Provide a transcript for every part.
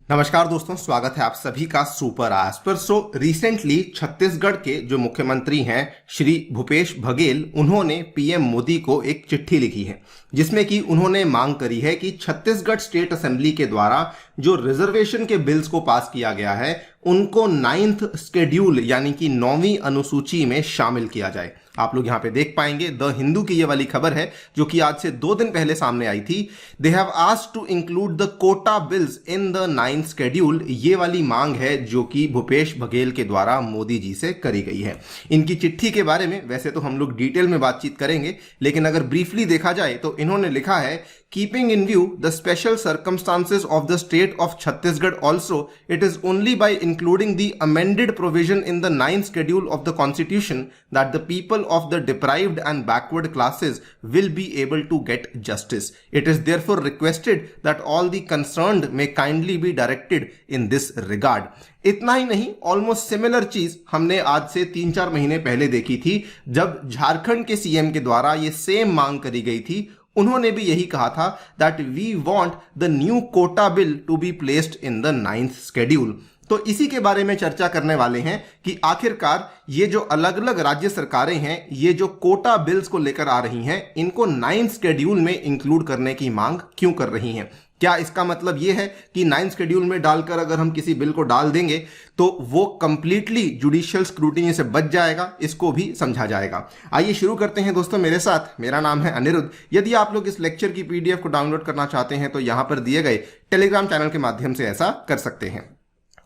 नमस्कार दोस्तों, स्वागत है आप सभी का सुपर आज पर। रिसेंटली छत्तीसगढ़ के जो मुख्यमंत्री हैं श्री भूपेश बघेल, उन्होंने पीएम मोदी को एक चिट्ठी लिखी है जिसमें कि उन्होंने मांग करी है कि छत्तीसगढ़ स्टेट असेंबली के द्वारा जो रिजर्वेशन के बिल्स को पास किया गया है उनको 9th शेड्यूल यानी कि 9वीं अनुसूची में शामिल किया जाए। आप लोग यहाँ पे देख पाएंगे, द हिंदू की ये वाली खबर है जो कि आज से 2 दिन पहले सामने आई थी। They have asked to include the quota bills in the 9th schedule. ये वाली मांग है जो कि भूपेश बघेल के द्वारा मोदी जी से करी गई है। इनकी चिट्ठी के बारे में वैसे तो हम लोग डिटेल में बातचीत करेंगे, लेकिन अगर ब्रीफली देखा जाए तो इन्होंने लिखा है, keeping in view the special circumstances of the state of Chhattisgarh also, it is only by including the amended provision in the 9th schedule of the constitution that the people of the deprived and backward classes will be able to get justice. It is therefore requested that all the concerned may kindly be directed in this regard. इतना ही नहीं, almost similar चीज हमने आज से 3-4 महीने पहले देखी थी जब झारखंड के सीएम के द्वारा ये सेम मांग करी गई थी। उन्होंने भी यही कहा था that we want the new quota bill to be placed in the 9th schedule. तो इसी के बारे में चर्चा करने वाले हैं कि आखिरकार ये जो अलग अलग राज्य सरकारें हैं, ये जो कोटा बिल्स को लेकर आ रही हैं, इनको 9th शेड्यूल में इंक्लूड करने की मांग क्यों कर रही हैं। क्या इसका मतलब ये है कि 9th शेड्यूल में डालकर अगर हम किसी बिल को डाल देंगे तो वो कंप्लीटली जुडिशियल स्क्रूटिनी से बच जाएगा? इसको भी समझा जाएगा। आइए शुरू करते हैं दोस्तों मेरे साथ। मेरा नाम है अनिरुद्ध। यदि आप लोग इस लेक्चर की पीडीएफ को डाउनलोड करना चाहते हैं तो यहां पर दिए गए टेलीग्राम चैनल के माध्यम से ऐसा कर सकते हैं।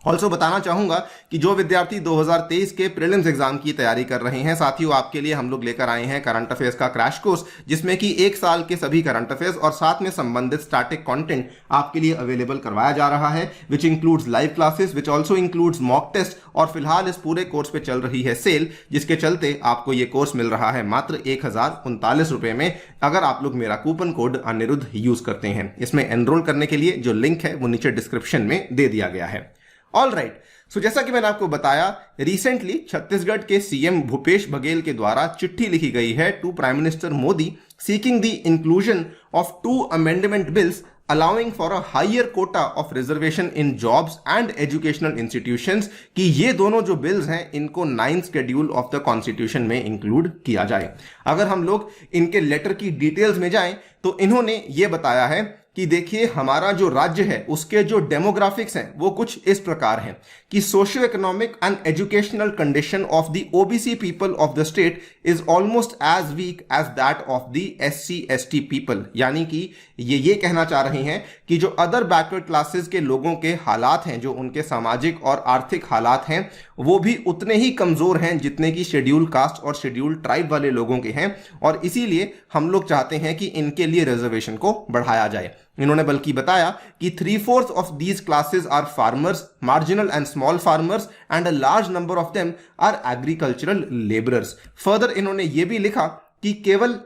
ऑल्सो बताना चाहूंगा कि जो विद्यार्थी 2023 के प्रीलिम्स एग्जाम की तैयारी कर रहे हैं, साथियों आपके लिए हम लोग लेकर आए हैं करंट अफेयर्स का क्रैश कोर्स, जिसमें कि 1 साल के सभी करंट अफेयर्स और साथ में संबंधित स्टैटिक कंटेंट आपके लिए अवेलेबल करवाया जा रहा है, which includes live classes, which also includes mock test. और फिलहाल इस पूरे कोर्स पे चल रही है सेल, जिसके चलते आपको ये कोर्स मिल रहा है मात्र 1039 रुपए में, अगर आप लोग मेरा कूपन कोड अनिरुद्ध यूज करते हैं। इसमें एनरोल करने के लिए जो लिंक है वो नीचे डिस्क्रिप्शन में दे दिया गया है। ऑल राइट, सो जैसा कि मैंने आपको बताया, रिसेंटली छत्तीसगढ़ के सीएम भूपेश बघेल के द्वारा चिट्ठी लिखी गई है to prime minister Modi seeking the inclusion of 2 amendment bills allowing for a higher quota of reservation in jobs and educational institutions, कि ये दोनों जो बिल्स हैं इनको 9th schedule of the constitution में इंक्लूड किया जाए। अगर हम लोग इनके लेटर की डिटेल्स में जाएं तो इन्होंने ये बताया है कि देखिए, हमारा जो राज्य है उसके जो डेमोग्राफिक्स हैं वो कुछ इस प्रकार हैं कि socio economic and educational condition of the OBC people of the state is almost as weak as that of the SC/ST people. यानी कि ये कहना चाह रहे हैं कि जो अदर बैकवर्ड क्लासेस के लोगों के हालात हैं, जो उनके सामाजिक और आर्थिक हालात हैं, वो भी उतने ही कमजोर हैं जितने कि शेड्यूल कास्ट और शेड्यूल ट्राइब वाले लोगों के हैं, और इसीलिए हम लोग चाहते हैं कि इनके लिए रिजर्वेशन को बढ़ाया जाए। इन्होंने बल्कि बताया कि 3/4 of these classes are farmers, marginal and small farmers, and a large number of them are agricultural labourers. Further इन्होंने ये भी लिखा कि केवल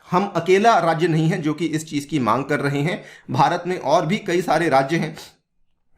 हम अकेला राज्य नहीं है जो कि इस चीज की मांग कर रहे हैं, भारत में और भी कई सारे राज्य हैं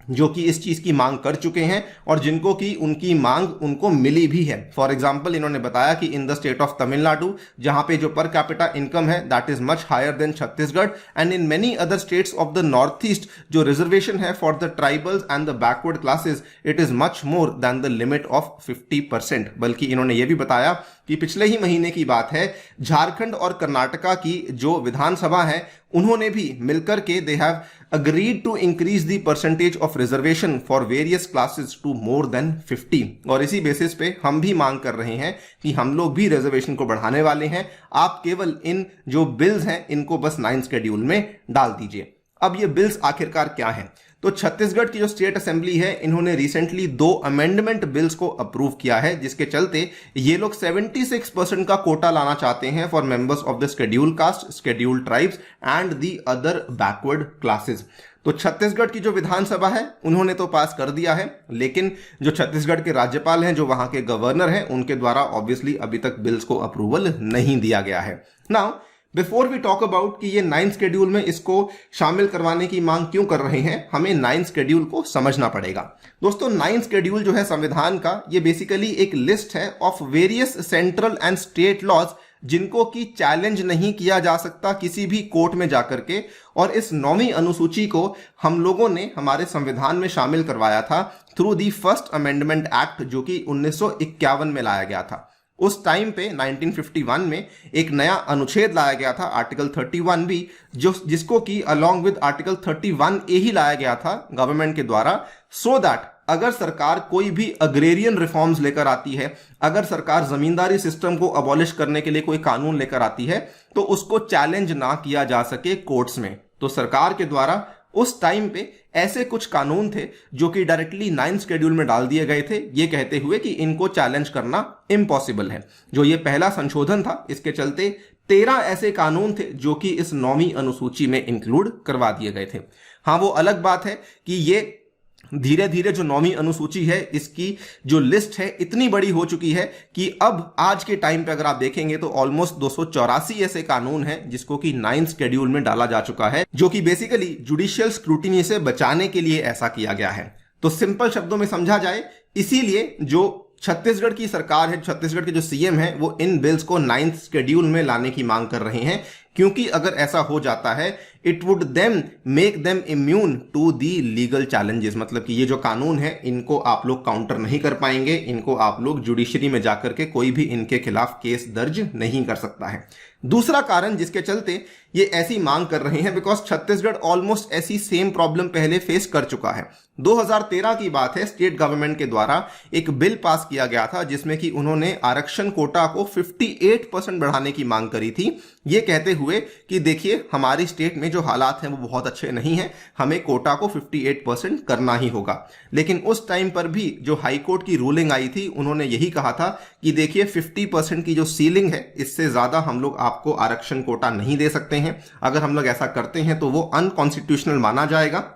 जो कि इस चीज की मांग कर चुके हैं और जिनको की उनकी मांग उनको मिली भी है। फॉर एग्जांपल इन्होंने बताया कि in the state of Tamil Nadu, जहां पे जो पर कैपिटा इनकम है that is much higher than Chhattisgarh, and in many other states of the north east जो रिजर्वेशन है for the tribals and the backward classes, it is much more than the limit of 50%। बल्कि इन्होंने ये भी बताया कि पिछले ही महीने की बात है, झारखंड और कर्नाटका की जो विधानसभा है उन्होंने भी मिलकर के they have agreed to increase the percentage of reservation for various classes to more than 50। और इसी बेसिस पे हम भी मांग कर रहे हैं कि हम लोग भी रिजर्वेशन को बढ़ाने वाले हैं, आप केवल इन जो बिल्स हैं इनको बस 9th शेड्यूल में डाल दीजिए। अब ये बिल्स आखिरकार क्या हैं? तो छत्तीसगढ़ की जो स्टेट असेंबली है इन्होंने रिसेंटली 2 अमेंडमेंट बिल्स को अप्रूव किया है, जिसके चलते ये लोग 76% का कोटा लाना चाहते हैं for members of the schedule caste, schedule tribes and the other backward classes. तो छत्तीसगढ़ की जो विधानसभा है उन्होंने तो पास कर दिया है, लेकिन जो छत्तीसगढ़ के राज्यपाल हैं, जो वहां के गवर्नर हैं, उनके द्वारा ऑब्वियसली अभी तक बिल्स को अप्रूवल नहीं दिया गया है। Now before we talk about कि ये 9th शेड्यूल में इसको शामिल करवाने की मांग क्यों कर रहे हैं, हमें 9th शेड्यूल को समझना पड़ेगा। दोस्तों 9th शेड्यूल जो है संविधान का, ये बेसिकली एक लिस्ट है of various central and state laws जिनको कि चैलेंज नहीं किया जा सकता किसी भी कोर्ट में जाकर के। और इस 9वीं अनुसूची को हम लोगों ने हमारे संविधान में शामिल करवाया था through the first amendment act, जो कि 1951 में लाया गया था। उस टाइम पे 1951 में एक नया अनुच्छेद लाया गया था, आर्टिकल 31 भी, जिसको कि अलॉन्ग विद आर्टिकल 31A ही लाया गया था गवर्नमेंट के द्वारा, सो दैट अगर सरकार कोई भी अग्रेरियन रिफॉर्म्स लेकर आती है, अगर सरकार जमींदारी सिस्टम को अबॉलिश करने के लिए कोई कानून लेकर आती है, तो उसको चैलेंज ना किया जा सके कोर्ट्स में। तो सरकार के द्वारा उस टाइम पे ऐसे कुछ कानून थे जो कि डायरेक्टली 9th शेड्यूल में डाल दिए गए थे, ये कहते हुए कि इनको चैलेंज करना इम्पॉसिबल है। जो ये पहला संशोधन था, इसके चलते 13 ऐसे कानून थे जो कि इस 9वीं अनुसूची में इंक्लूड करवा दिए गए थे। हाँ, वो अलग बात है कि ये धीरे धीरे जो 9वीं अनुसूची है, इसकी जो लिस्ट है इतनी बड़ी हो चुकी है कि अब आज के टाइम पे अगर आप देखेंगे तो ऑलमोस्ट 284 ऐसे कानून हैं जिसको कि 9th शेड्यूल में डाला जा चुका है, जो कि बेसिकली जुडिशियल स्क्रूटिनी से बचाने के लिए ऐसा किया गया है। तो सिंपल शब्दों में समझा जाए, इसीलिए जो छत्तीसगढ़ की सरकार है, छत्तीसगढ़ के जो सीएम है, वो इन बिल्स को 9th शेड्यूल में लाने की मांग कर रहे हैं, क्योंकि अगर ऐसा हो जाता है it would them make them immune to the legal challenges. मतलब कि ये जो कानून है, इनको आप लोग काउंटर नहीं कर पाएंगे, इनको आप लोग जुडिशरी में जाकर के कोई भी इनके खिलाफ केस दर्ज नहीं कर सकता है। दूसरा कारण जिसके चलते ये ऐसी मांग कर रहे हैं, बिकॉज छत्तीसगढ़ ऑलमोस्ट ऐसी सेम प्रॉब्लम पहले फेस कर चुका है। 2013 की बात है, स्टेट गवर्नमेंट के द्वारा एक बिल पास किया गया था जिसमें कि उन्होंने आरक्षण कोटा को 58% बढ़ाने की मांग करी थी, ये कहते हुए कि देखिए हमारी स्टेट में जो हालात हैं वो बहुत अच्छे नहीं हैं, हमें कोटा को 58% करना ही होगा। लेकिन उस टाइम पर भी जो हाई कोर्ट की रूलिंग आई थी, उन्होंने यही कहा था कि देखिए 50% की जो सीलिंग है, इससे ज्यादा हम लोग आपको आरक्षण कोटा नहीं दे सकते हैं। अगर हम लोग ऐसा करते हैं तो वो अनकॉन्स्टिट्यूशनल माना जाएगा।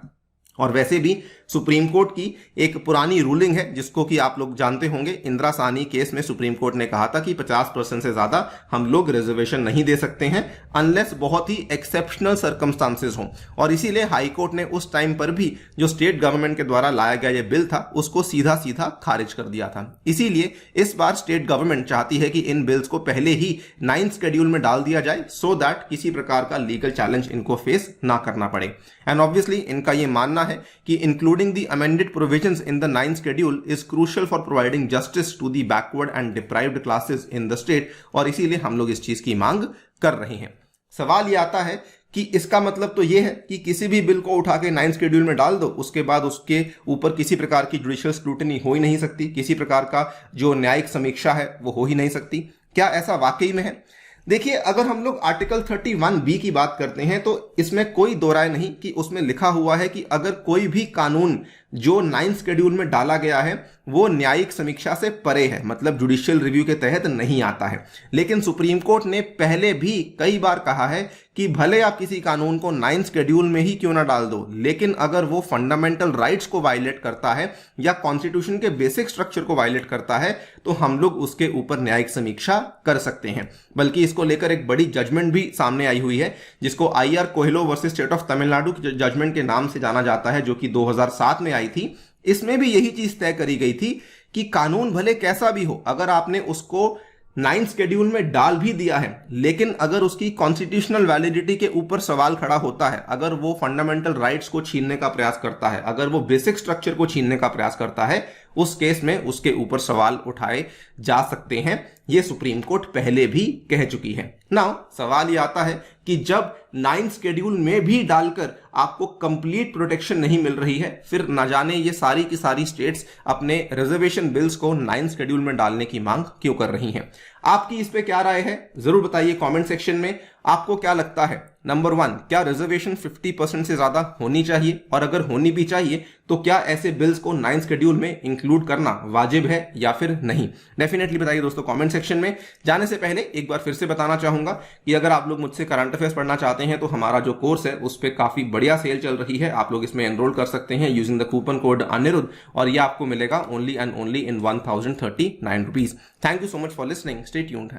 और वैसे भी सुप्रीम कोर्ट की एक पुरानी रूलिंग है जिसको कि आप लोग जानते होंगे, इंदिरा साहनी केस में सुप्रीम कोर्ट ने कहा था कि 50% से ज्यादा हम लोग रिजर्वेशन नहीं दे सकते हैं अनलेस बहुत ही एक्सेप्शनल सर्कमस्टांसेस हों। और इसीलिए हाई कोर्ट ने उस टाइम पर भी जो स्टेट गवर्नमेंट के द्वारा लाया गया ये बिल था, उसको सीधा सीधा खारिज कर दिया था। इसीलिए इस बार स्टेट गवर्नमेंट चाहती है कि इन बिल्स को पहले ही 9th शेड्यूल में डाल दिया जाए, सो दैट किसी प्रकार का लीगल चैलेंज इनको फेस ना करना पड़े। एंड ऑब्वियसली इनका ये मानना है कि including the amended provisions in the 9th schedule is crucial for providing justice to the backward and deprived classes in the state, और इसीलिए हम लोग इस चीज की मांग कर रहे हैं। सवाल ये आता है कि इसका मतलब तो ये है कि किसी भी बिल को उठा के 9th शेड्यूल में डाल दो, उसके बाद उसके ऊपर किसी प्रकार की जुडिशियल स्क्रूटनी हो ही नहीं सकती, किसी प्रकार का जो न्यायिक समीक्षा है वो हो ही नहीं सकती। क्या ऐसा वाकई में है? देखिए, अगर हम लोग आर्टिकल 31B की बात करते हैं तो इसमें कोई दो राय नहीं कि उसमें लिखा हुआ है कि अगर कोई भी कानून जो 9th शेड्यूल में डाला गया है वो न्यायिक समीक्षा से परे है, मतलब जुडिशियल रिव्यू के तहत नहीं आता है। लेकिन सुप्रीम कोर्ट ने पहले भी कई बार कहा है कि भले आप किसी कानून को 9th शेड्यूल में ही क्यों ना डाल दो, लेकिन अगर वो फंडामेंटल राइट्स को वायलेट करता है या कॉन्स्टिट्यूशन के बेसिक स्ट्रक्चर को वायलेट करता है तो हम लोग उसके ऊपर न्यायिक समीक्षा कर सकते हैं। बल्कि इसको लेकर एक बड़ी जजमेंट भी सामने आई हुई है जिसको IR Coelho versus state of Tamil Nadu की जजमेंट के नाम से जाना जाता है, जो कि 2007 में आई थी। इसमें भी यही चीज तय करी गई थी कि कानून भले कैसा भी हो, अगर आपने उसको 9th शेड्यूल में डाल भी दिया है, लेकिन अगर उसकी कॉन्स्टिट्यूशनल वैलिडिटी के ऊपर सवाल खड़ा होता है, अगर वो फंडामेंटल राइट्स को छीनने का प्रयास करता है, अगर वो बेसिक स्ट्रक्चर को छीनने का प्रयास करता है, उस केस में उसके ऊपर सवाल उठाए जा सकते हैं। ये सुप्रीम कोर्ट पहले भी कह चुकी है। नाउ सवाल ये आता है कि जब 9th शेड्यूल में भी डालकर आपको कंप्लीट प्रोटेक्शन नहीं मिल रही है, फिर न जाने ये सारी की सारी स्टेट्स अपने रिजर्वेशन बिल्स को 9th शेड्यूल में डालने की मांग क्यों कर रही हैं? आपकी इस पे क्या राय है जरूर बताइए कमेंट सेक्शन में। आपको क्या लगता है? नंबर 1, क्या रिजर्वेशन 50% से ज्यादा होनी चाहिए? और अगर होनी भी चाहिए तो क्या ऐसे बिल्स को 9th शेड्यूल में इंक्लूड करना वाजिब है या फिर नहीं? डेफिनेटली बताइए दोस्तों कमेंट सेक्शन में। जाने से पहले एक बार फिर से बताना चाहूंगा कि अगर आप लोग मुझसे करंट अफेयर्स पढ़ना चाहते हैं तो हमारा जो कोर्स है उस पर काफी बढ़िया सेल चल रही है। आप लोग इसमें एनरोल कर सकते हैं using the coupon code Anirudh, और ये आपको मिलेगा only and only in 1039 rupees. Thank you so much for listening, stay tuned.